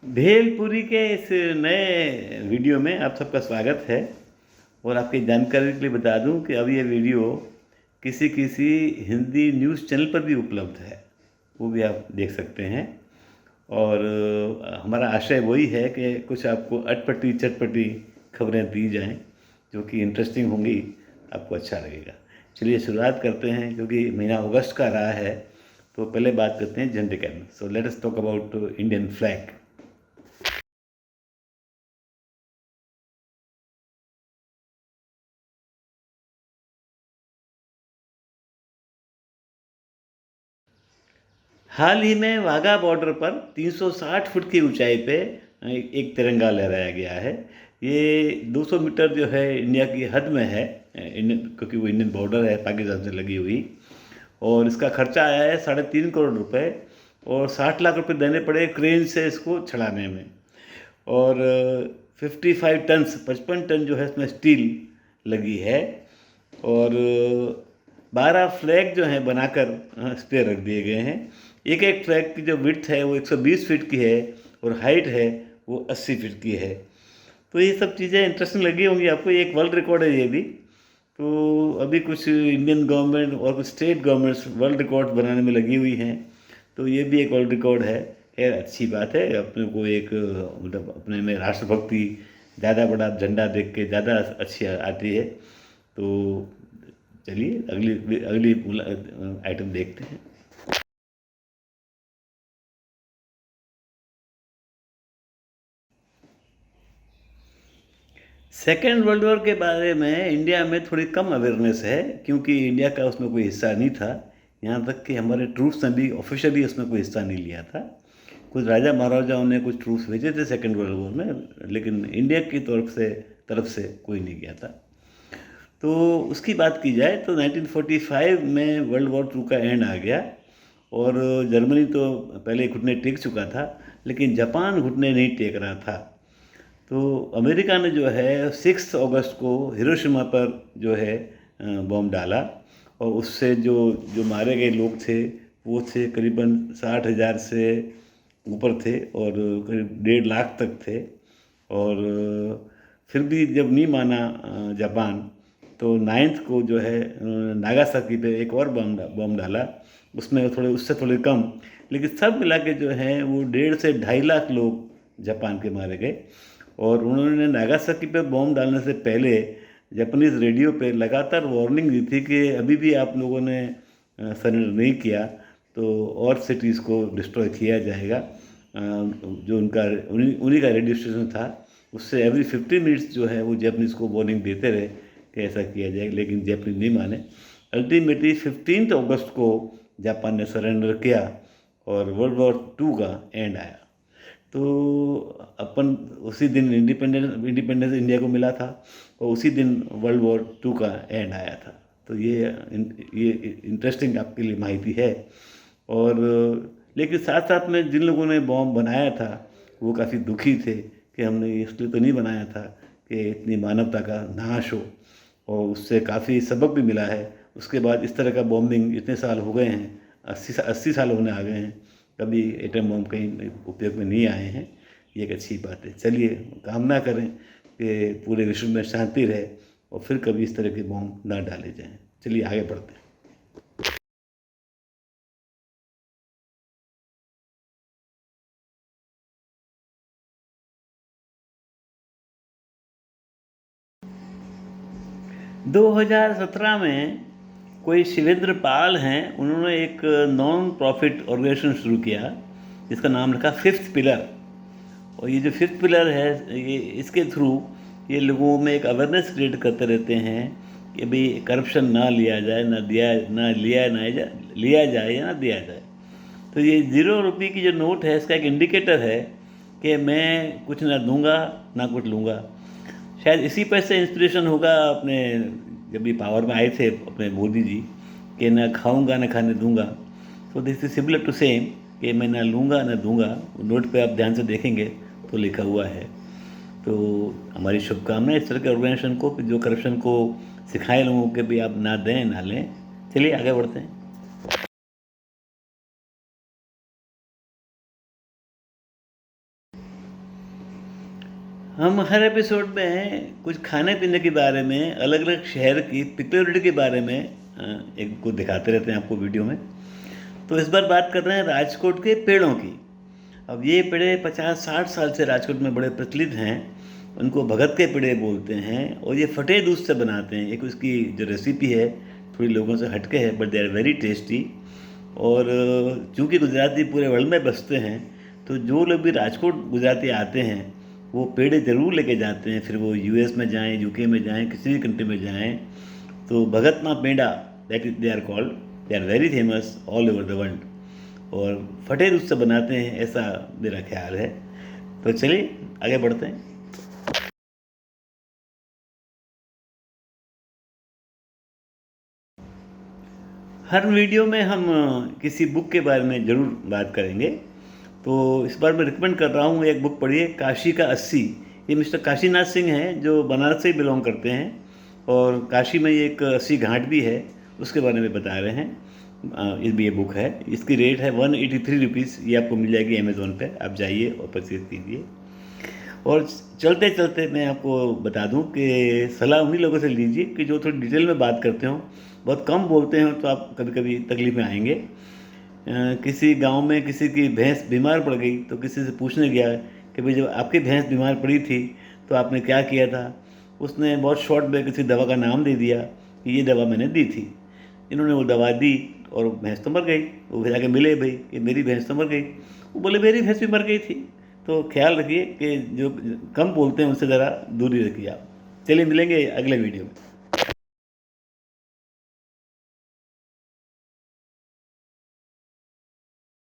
भेलपुरी के इस नए वीडियो में आप सबका स्वागत है। और आपकी जानकारी के लिए बता दूं कि अब ये वीडियो किसी किसी हिंदी न्यूज़ चैनल पर भी उपलब्ध है, वो भी आप देख सकते हैं। और हमारा आशय वही है कि कुछ आपको अटपटी चटपटी खबरें दी जाएं जो कि इंटरेस्टिंग होंगी, आपको अच्छा लगेगा। चलिए शुरुआत करते हैं, क्योंकि महीना अगस्त का रहा है। तो पहले बात करते हैं झंडे के। So let us talk about Indian flag. हाल ही में वाघा बॉर्डर पर 360 फुट की ऊंचाई पे एक तिरंगा लहराया गया है। ये 200 मीटर जो है इंडिया की हद में है, इंडियन, क्योंकि वो इंडियन बॉर्डर है पाकिस्तान से लगी हुई। और इसका खर्चा आया है 3.5 करोड़ रुपए, और 60 लाख रुपए देने पड़े क्रेन से इसको चढ़ाने में। और 55 टन 55 टन जो है इसमें स्टील लगी है। और 12 फ्लैग जो हैं बनाकर इस पर रख दिए गए हैं। एक एक फ्लैग की जो विड्थ है वो 120 फीट की है, और हाइट है वो 80 फीट की है। तो ये सब चीज़ें इंटरेस्टिंग लगी होंगी आपको। ये एक वर्ल्ड रिकॉर्ड है ये भी। तो अभी कुछ इंडियन गवर्नमेंट और कुछ स्टेट गवर्नमेंट्स वर्ल्ड रिकॉर्ड बनाने में लगी हुई हैं। तो ये भी एक वर्ल्ड रिकॉर्ड है। खैर अच्छी बात है, अपने को एक मतलब अपने में राष्ट्रभक्ति, ज़्यादा बड़ा झंडा देख के ज़्यादा अच्छी आती है। तो चलिए अगली अगली आइटम देखते हैं। सेकेंड वर्ल्ड वॉर के बारे में इंडिया में थोड़ी कम अवेयरनेस है, क्योंकि इंडिया का उसमें कोई हिस्सा नहीं था। यहाँ तक कि हमारे ट्रूप्स ने भी ऑफिशियली उसमें कोई हिस्सा नहीं लिया था। कुछ राजा महाराजाओं ने कुछ ट्रूप्स भेजे थे सेकेंड वर्ल्ड वॉर में, लेकिन इंडिया की तरफ से कोई नहीं गया था। तो उसकी बात की जाए तो 1945 में वर्ल्ड वॉर टू का एंड आ गया। और जर्मनी तो पहले घुटने टेक चुका था, लेकिन जापान घुटने नहीं टेक रहा था। तो अमेरिका ने जो है 6 अगस्त को हिरोशिमा पर जो है बॉम्ब डाला। और उससे जो जो मारे गए लोग थे वो थे करीबन 60,000 से ऊपर थे, और करीब 1.5 लाख तक थे। और फिर भी जब नहीं माना जापान, तो 9 को जो है नागासाकी पे एक और बम डाला। उसमें उससे थोड़े कम, लेकिन सब मिला के जो है वो 1.5 से 2.5 लाख लोग जापान के मारे गए। और उन्होंने नागासाकी पे बॉम्ब डालने से पहले जापानीज़ रेडियो पे लगातार वार्निंग दी थी कि अभी भी आप लोगों ने सरेंडर नहीं किया तो और सिटीज़ को डिस्ट्रॉय किया जाएगा। जो उनका उन्हीं उन्हीं का रेडियो स्टेशन था, उससे एवरी 15 मिनट्स जो है वो जापानीज़ को वार्निंग देते रहे कि ऐसा किया जाएगा, लेकिन जापानीज नहीं माने। अल्टीमेटली 15 अगस्त को जापान ने सरेंडर किया, और वर्ल्ड वॉर टू का एंड आया। तो अपन उसी दिन इंडिपेंडेंस इंडिया को मिला था, और उसी दिन वर्ल्ड वॉर टू का एंड आया था। तो ये इंटरेस्टिंग आपके लिए माहिती है। और लेकिन साथ साथ में जिन लोगों ने बॉम्ब बनाया था वो काफ़ी दुखी थे कि हमने इसलिए तो नहीं बनाया था कि इतनी मानवता का नाश हो। और उससे काफ़ी सबक भी मिला है। उसके बाद इस तरह का बॉम्बिंग इतने साल हो गए हैं, 80 साल होने आ गए हैं, कभी एटम बम कहीं उपयोग में नहीं आए हैं। ये एक अच्छी बात है। चलिए कामना करें कि पूरे विश्व में शांति रहे, और फिर कभी इस तरह के बम ना डाले जाएं। चलिए आगे बढ़ते हैं। 2017 में कोई शिवेंद्र पाल हैं, उन्होंने एक नॉन प्रॉफिट ऑर्गेनाइजेशन शुरू किया जिसका नाम रखा फिफ्थ पिलर। और ये जो फिफ्थ पिलर है, ये इसके थ्रू ये लोगों में एक अवेयरनेस क्रिएट करते रहते हैं कि भाई करप्शन ना लिया जाए, लिया जाए या ना दिया जाए। तो ये 0 रुपये की जो नोट है, इसका एक इंडिकेटर है कि मैं कुछ ना दूंगा ना कुछ लूँगा। शायद इसी पर से इंस्पिरेशन होगा अपने, जब भी पावर में आए थे अपने मोदी जी, कि ना खाऊंगा ना खाने दूंगा। तो this is similar to same कि मैं ना लूँगा ना दूंगा। नोट पे आप ध्यान से देखेंगे तो लिखा हुआ है। तो हमारी शुभकामनाएं इस तरह के ऑर्गेनाइजेशन को कि जो करप्शन को सिखाए लोगों के भी आप ना दें ना लें। चलिए आगे बढ़ते हैं। हम हर एपिसोड में कुछ खाने पीने के बारे में, अलग अलग शहर की पिक्चुअलिटी के बारे में एक को दिखाते रहते हैं आपको वीडियो में। तो इस बार बात कर रहे हैं राजकोट के पेड़ों की। अब ये पेड़े 50-60 साल से राजकोट में बड़े प्रचलित हैं। उनको भगत के पेड़े बोलते हैं और ये फटे दूध से बनाते हैं। एक उसकी जो रेसिपी है थोड़ी लोगों से हटके है, but they are very tasty. और चूँकि गुजराती पूरे वर्ल्ड में बसते हैं, तो जो लोग भी राजकोट गुजराती आते हैं वो पेड़े ज़रूर लेके जाते हैं। फिर वो यूएस में जाएं, यूके में जाएं, किसी भी कंट्री में जाएं, तो भगत ना peda that is they are called, they are very famous all over the world. और फटे दूध से बनाते हैं, ऐसा मेरा ख्याल है। तो चलिए आगे बढ़ते हैं। हर वीडियो में हम किसी बुक के बारे में ज़रूर बात करेंगे। तो इस बार मैं रिकमेंड कर रहा हूँ, एक बुक पढ़िए, काशी का 80। ये मिस्टर काशीनाथ सिंह हैं जो बनारस से ही बिलोंग करते हैं, और काशी में ये एक 80 घाट भी है, उसके बारे में बता रहे हैं। ये बुक है, इसकी रेट है 183 रुपीज़। ये आपको मिल जाएगी अमेज़ोन पे, आप जाइए और परचेज कीजिए। और चलते चलते मैं आपको बता दूं कि सलाह उन्हीं लोगों से लीजिए कि जो थोड़ी डिटेल में बात करते हो, बहुत कम बोलते हैं, तो आप कभी कभी तकलीफ में आएंगे। किसी गांव में किसी की भैंस बीमार पड़ गई, तो किसी से पूछने गया कि भाई जब आपकी भैंस बीमार पड़ी थी तो आपने क्या किया था। उसने बहुत शॉर्ट में किसी दवा का नाम दे दिया कि ये दवा मैंने दी थी। इन्होंने वो दवा दी और भैंस तो मर गई। वो जाके मिले भाई कि मेरी भैंस तो मर गई। वो बोले मेरी भैंस भी मर गई थी। तो ख्याल रखिए कि जो कम बोलते हैं उनसे ज़रा दूरी रखिए आप। चलिए मिलेंगे अगले वीडियो में।